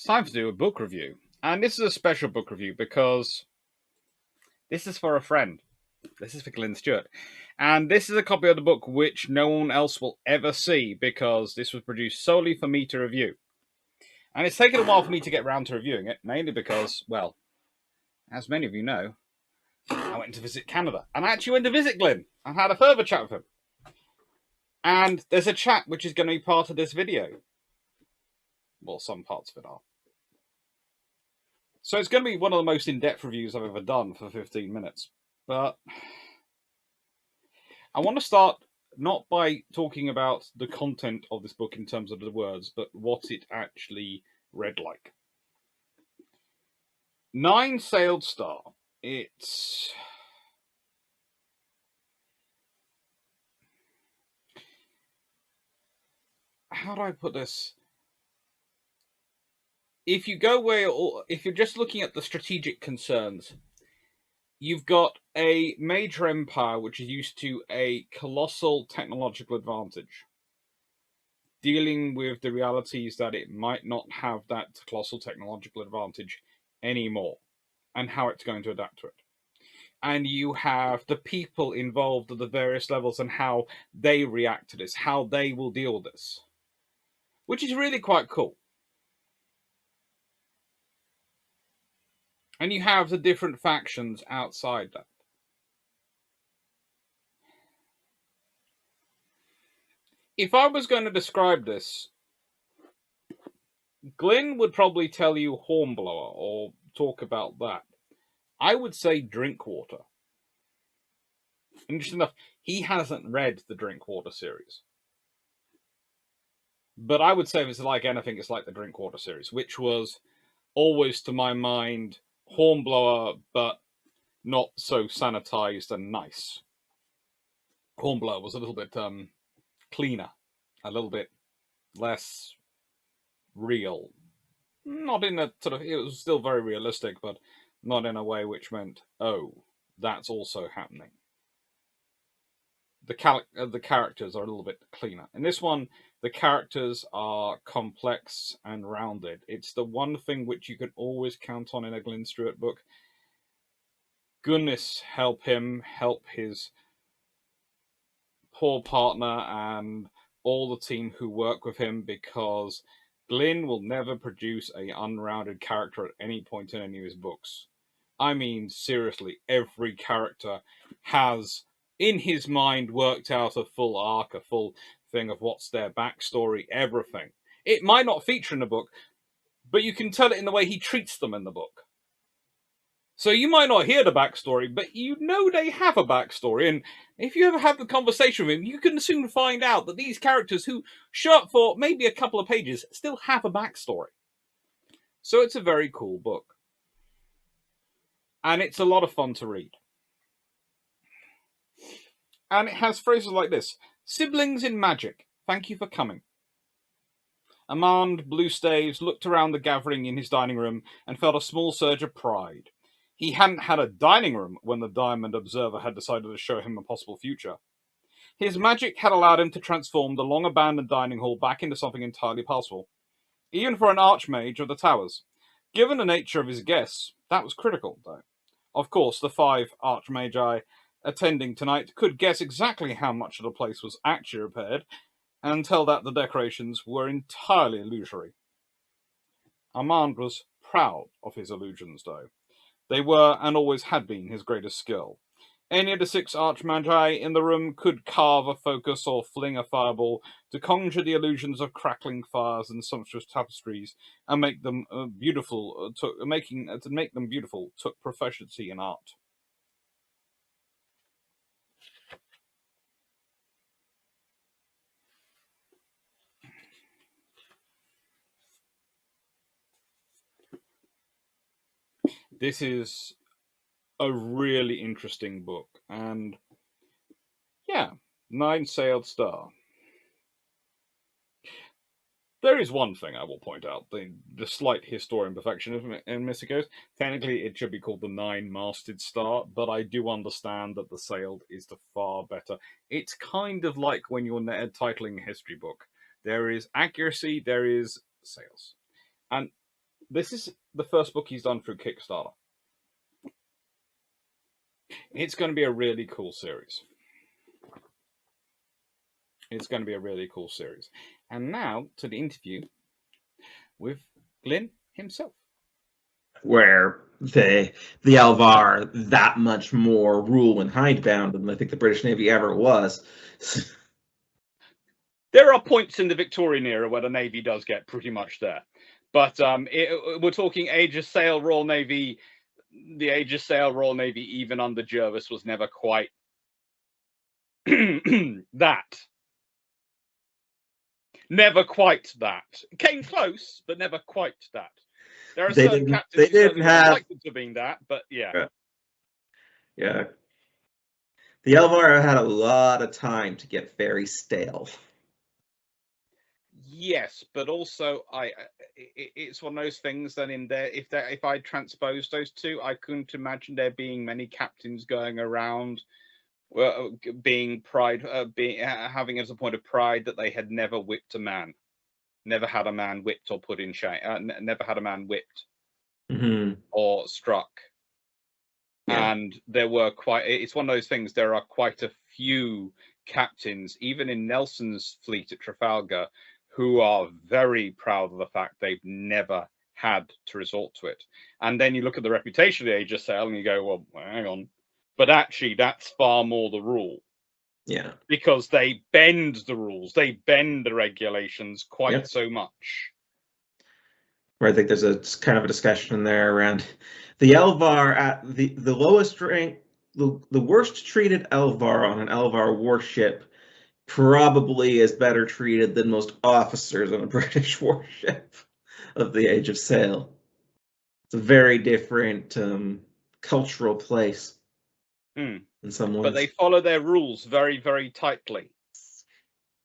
time to do a book review. And this is a special book review because this is for a friend. This is for Glynn Stewart. And this is a copy of the book which no one else will ever see because this was produced solely for me to review. And it's taken a while for me to get around to reviewing it, mainly because, well, as many of you know, I went to visit Canada. And I actually went to visit Glynn and had a further chat with him. And there's a chat which is going to be part of this video. Well, some parts of it are. So it's going to be one of the most in-depth reviews I've ever done for 15 minutes. But I want to start not by talking about the content of this book in terms of the words, but what it actually read like. 9 Sailed Star. It's... how do I put this? If you go where, if you're just looking at the strategic concerns, you've got a major empire which is used to a colossal technological advantage, dealing with the realities that it might not have that colossal technological advantage anymore, and how it's going to adapt to it. And you have the people involved at the various levels and how they react to this, how they will deal with this, which is really quite cool. And you have the different factions outside that. If I was going to describe this, Glynn would probably tell you Hornblower or talk about that. I would say Drinkwater. Interesting enough, he hasn't read the Drinkwater series. But I would say if it's like anything, it's like the Drinkwater series, which was always, to my mind, Hornblower, but not so sanitized and nice. Hornblower was a little bit cleaner, a little bit less real. Not in a sort of, it was still very realistic, but not in a way which meant, oh, that's also happening. The characters are a little bit cleaner. In this one, the characters are complex and rounded. It's the one thing which you can always count on in a Glynn Stewart book. Goodness help him, help his poor partner and all the team who work with him, because Glynn will never produce an unrounded character at any point in any of his books. I mean, seriously, every character has, in his mind, worked out a full arc, a full thing of what's their backstory, everything. It might not feature in the book, but you can tell it in the way he treats them in the book. So you might not hear the backstory, but you know they have a backstory. And if you ever have the conversation with him, you can soon find out that these characters who show up for maybe a couple of pages still have a backstory. So it's a very cool book. And it's a lot of fun to read. And it has phrases like this: siblings in magic, thank you for coming. Armand Bluestaves looked around the gathering in his dining room and felt a small surge of pride. He hadn't had a dining room when the Diamond Observer had decided to show him a possible future. His magic had allowed him to transform the long-abandoned dining hall back into something entirely passable, even for an archmage of the towers. Given the nature of his guests, that was critical, though. Of course, the 5 archmagi attending tonight could guess exactly how much of the place was actually repaired, and tell that the decorations were entirely illusory. Armand was proud of his illusions, though. They were, and always had been, his greatest skill. Any of the 6 archmagi in the room could carve a focus or fling a fireball to conjure the illusions of crackling fires and sumptuous tapestries, and make them beautiful. To make them beautiful took proficiency in art. This is a really interesting book, and yeah, 9 Sailed Star. There is one thing I will point out, the slight historian perfection in Mysticos. Technically, it should be called the 9-masted star, but I do understand that the sailed is the far better. It's kind of like when you're titling a history book. There is accuracy, there is sails. And This is the first book he's done through Kickstarter. It's going to be a really cool series. It's going to be a really cool series. And now to the interview with Glynn himself. Where the Elvar are that much more rule and hidebound than I think the British Navy ever was. There are points in the Victorian era where the Navy does get pretty much there. But we're talking Age of Sail Royal Navy. The Age of Sail Royal Navy, even under Jervis, was never quite that. Never quite that. It came close, but never quite that. There are certain captains who certainly would like to have been that, but yeah. Yeah. The Elvar had a lot of time to get very stale. Yes, but also it's one of those things that in there, if I transpose those two, I couldn't imagine there being many captains going around being having as a point of pride that they had never whipped a man, never had a man whipped or put in chain, never had a man whipped or struck. Yeah. And there were it's one of those things, there are quite a few captains, even in Nelson's fleet at Trafalgar, who are very proud of the fact they've never had to resort to it. And then you look at the reputation of the Age of Sail and you go, well, hang on. But actually, that's far more the rule. Yeah. Because they bend the rules. They bend the regulations quite so much. Where I think there's a kind of a discussion there around the Elvar at the lowest rank, the worst treated Elvar on an Elvar warship probably is better treated than most officers on a British warship of the Age of Sail. It's a very different cultural place in some ways. But they follow their rules very, very tightly.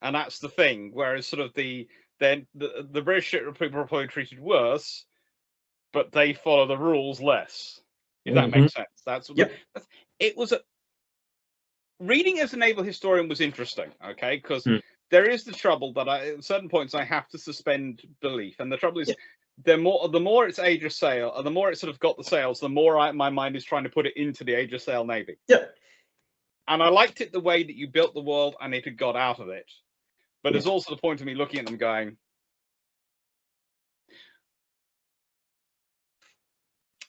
And that's the thing. Whereas sort of the British people are probably treated worse, but they follow the rules less. If that makes sense. That's it was reading as a naval historian was interesting, okay? Because there is the trouble that at certain points I have to suspend belief, and the trouble is the more it's Age of Sail, and the more it's sort of got the sails, the more my mind is trying to put it into the Age of Sail Navy. Yeah. And I liked it the way that you built the world, and it had got out of it. But there's also the point of me looking at them going,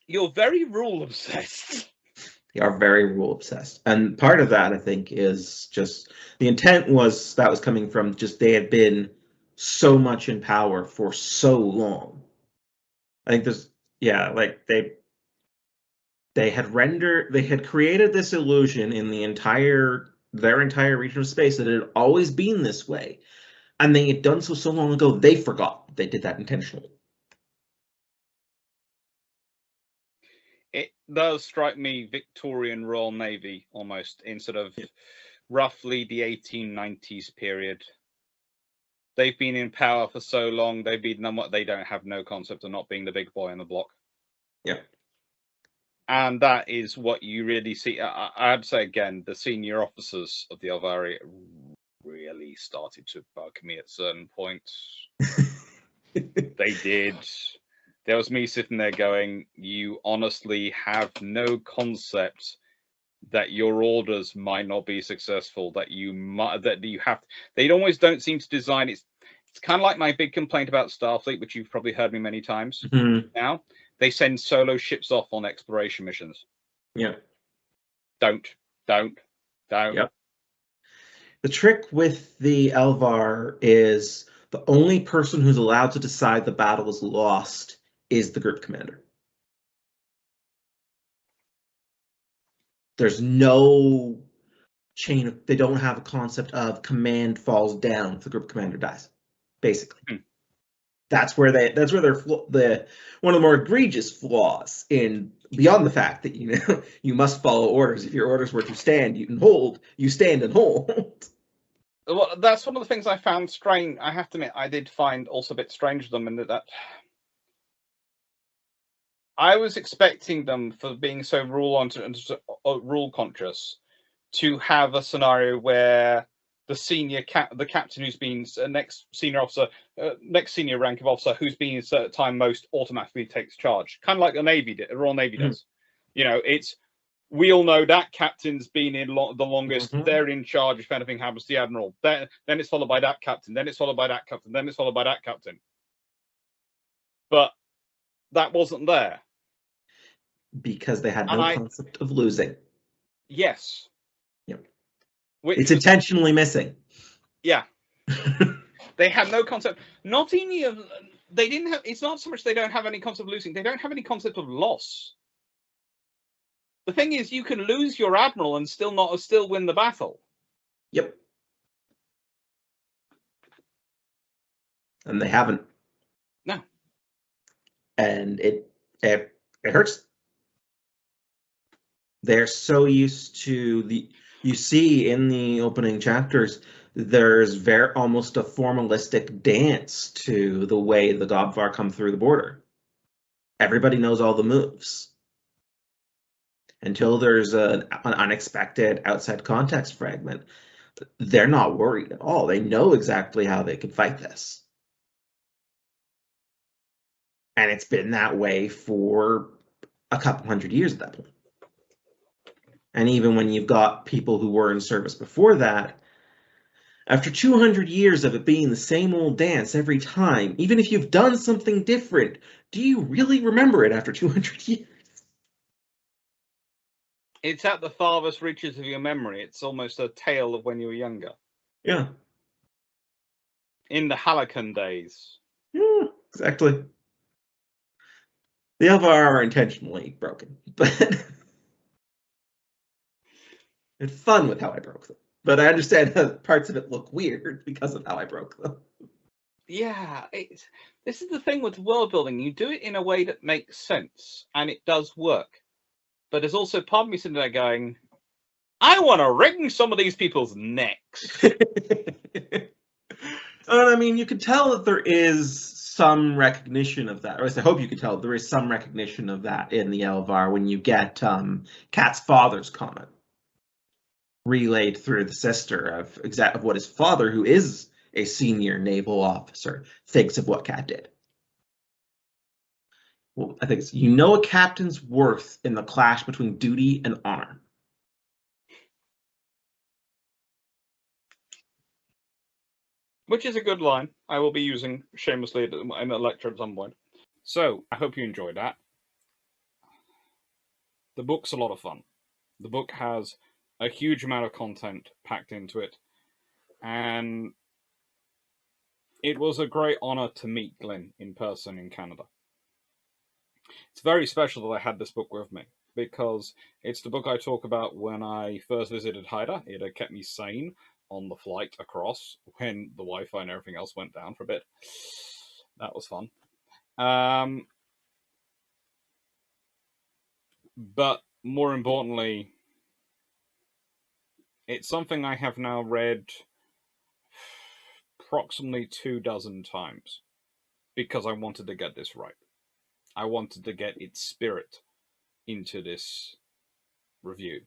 you're very rule obsessed. They are very rule obsessed. And part of that, I think, is just the intent was that was coming from just they had been so much in power for so long. I think there's, like they had created this illusion in their entire region of space that it had always been this way. And they had done so long ago, they forgot they did that intentionally. It does strike me Victorian Royal Navy almost in sort of roughly the 1890s period. They've been in power for so long, they don't have no concept of not being the big boy on the block. Yeah. And that is what you really see. I'd say again, the senior officers of the Elvari really started to bug me at certain points. They did. There was me sitting there going, you honestly have no concept that your orders might not be successful, they always don't seem to design it. It's kind of like my big complaint about Starfleet, which you've probably heard me many times now. They send solo ships off on exploration missions. Yeah. Don't. Yep. The trick with the Elvar is the only person who's allowed to decide the battle is lost is the group commander. There's no chain. They don't have a concept of command falls down if the group commander dies. Basically, that's where they're one of the more egregious flaws in beyond the fact that you must follow orders. If your orders were to stand, you stand and hold. Well, that's one of the things I found strange. I have to admit, I did find also a bit strange of them in that I was expecting them, for being so rule conscious, to have a scenario where the captain who's been next senior officer, next senior rank of officer who's been at a time most automatically takes charge, kind of like the Royal Navy does. You know, it's we all know that captain's been in the longest. They're in charge if anything happens to the admiral. Then it's followed by that captain. Then it's followed by that captain. Then it's followed by that captain. But that wasn't there because they had no concept of losing. Yes. Yep. It's intentionally missing. Yeah. They had no concept. Not only of they didn't have. It's not so much they don't have any concept of losing. They don't have any concept of loss. The thing is, you can lose your admiral and still win the battle. Yep. And they haven't. No. And it hurts. They're so used to you see in the opening chapters, there's almost a formalistic dance to the way the Gobvar come through the border. Everybody knows all the moves. Until there's an unexpected outside context fragment, they're not worried at all. They know exactly how they can fight this. And it's been that way for a couple hundred years at that point. And even when you've got people who were in service before that, after 200 years of it being the same old dance every time, even if you've done something different, do you really remember it after 200 years? It's at the farthest reaches of your memory. It's almost a tale of when you were younger. Yeah. In the Halakan days. Yeah, exactly. The Elvar are intentionally broken, but it's fun with how I broke them. But I understand that parts of it look weird because of how I broke them. Yeah, this is the thing with world building. You do it in a way that makes sense, and it does work. But there's also part of me sitting there going, I want to wring some of these people's necks. I mean, you can tell that there is some recognition of that, or at least I hope you can tell there is some recognition of that in the Elvar when you get Kat's father's comment relayed through the sister of what his father, who is a senior naval officer, thinks of what Kat did. Well, I think it's, you know, a captain's worth in the clash between duty and honor. Which is a good line. I will be using shamelessly in a lecture at some point. So, I hope you enjoyed that. The book's a lot of fun. The book has a huge amount of content packed into it. And it was a great honor to meet Glynn in person in Canada. It's very special that I had this book with me, because it's the book I talk about when I first visited Haida. It had kept me sane on the flight across when the Wi-Fi and everything else went down for a bit. That was fun. But more importantly, it's something I have now read approximately 24 times because I wanted to get this right. I wanted to get its spirit into this review.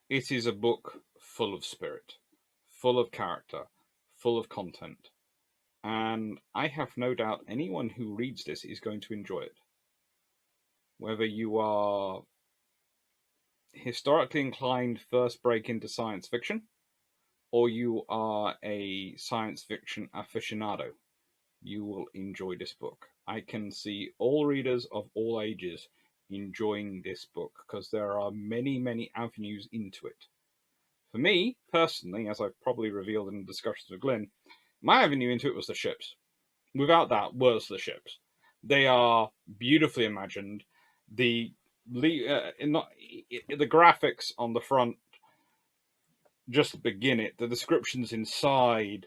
It is a book full of spirit, full of character, full of content, and I have no doubt anyone who reads this is going to enjoy it. Whether you are historically inclined first break into science fiction, or you are a science fiction aficionado, you will enjoy this book. I can see all readers of all ages enjoying this book because there are many, many avenues into it. For me, personally, as I've probably revealed in discussions with Glynn, my avenue into it was the ships. Without that, was the ships. They are beautifully imagined. The graphics on the front just begin it. The descriptions inside,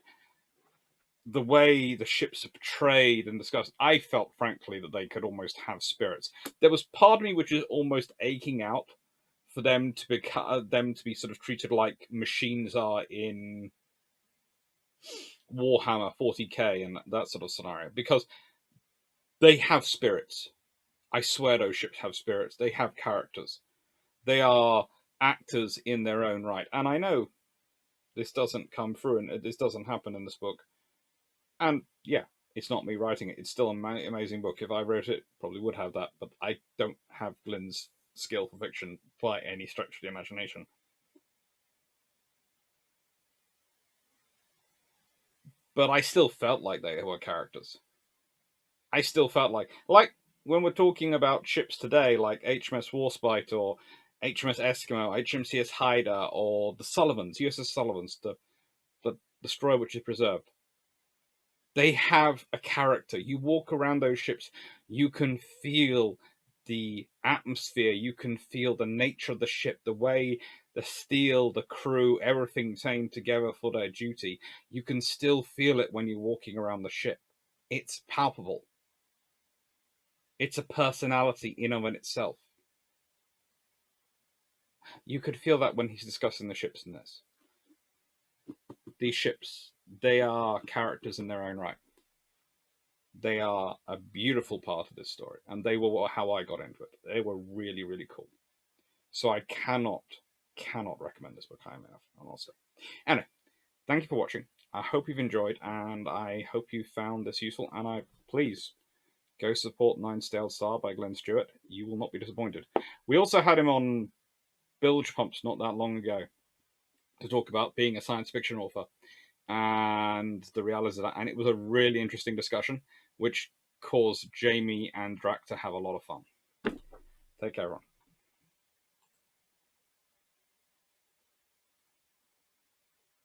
the way the ships are portrayed and discussed, I felt, frankly, that they could almost have spirits. There was part of me which is almost aching out for them to be sort of treated like machines are in Warhammer 40k and that sort of scenario, because they have spirits. I swear those ships have spirits. They have characters. They are actors in their own right. And I know this doesn't come through and this doesn't happen in this book. And yeah, it's not me writing it. It's still an amazing book. If I wrote it, probably would have that. But I don't have Glynn's skill for fiction by any stretch of the imagination. But I still felt like they were characters. I still felt like when we're talking about ships today, like HMS Warspite or HMS Eskimo, HMCS Haida, or the Sullivans, USS Sullivans, the destroyer which is preserved. They have a character. You walk around those ships, you can feel the atmosphere, you can feel the nature of the ship, the way the steel, the crew, everything came together for their duty. You can still feel it when you're walking around the ship. It's palpable. It's a personality in and of itself. You could feel that when he's discussing the ships in this. These ships, they are characters in their own right. They are a beautiful part of this story, and they were how I got into it. They were really, really cool. So I cannot recommend this book high enough, honestly. Anyway, thank you for watching. I hope you've enjoyed, and I hope you found this useful. And please go support Nine Stale Star by Glynn Stewart. You will not be disappointed. We also had him on Bilge Pumps not that long ago to talk about being a science fiction author and the realities of that. And it was a really interesting discussion, which caused Jamie and Drac to have a lot of fun. Take care, everyone.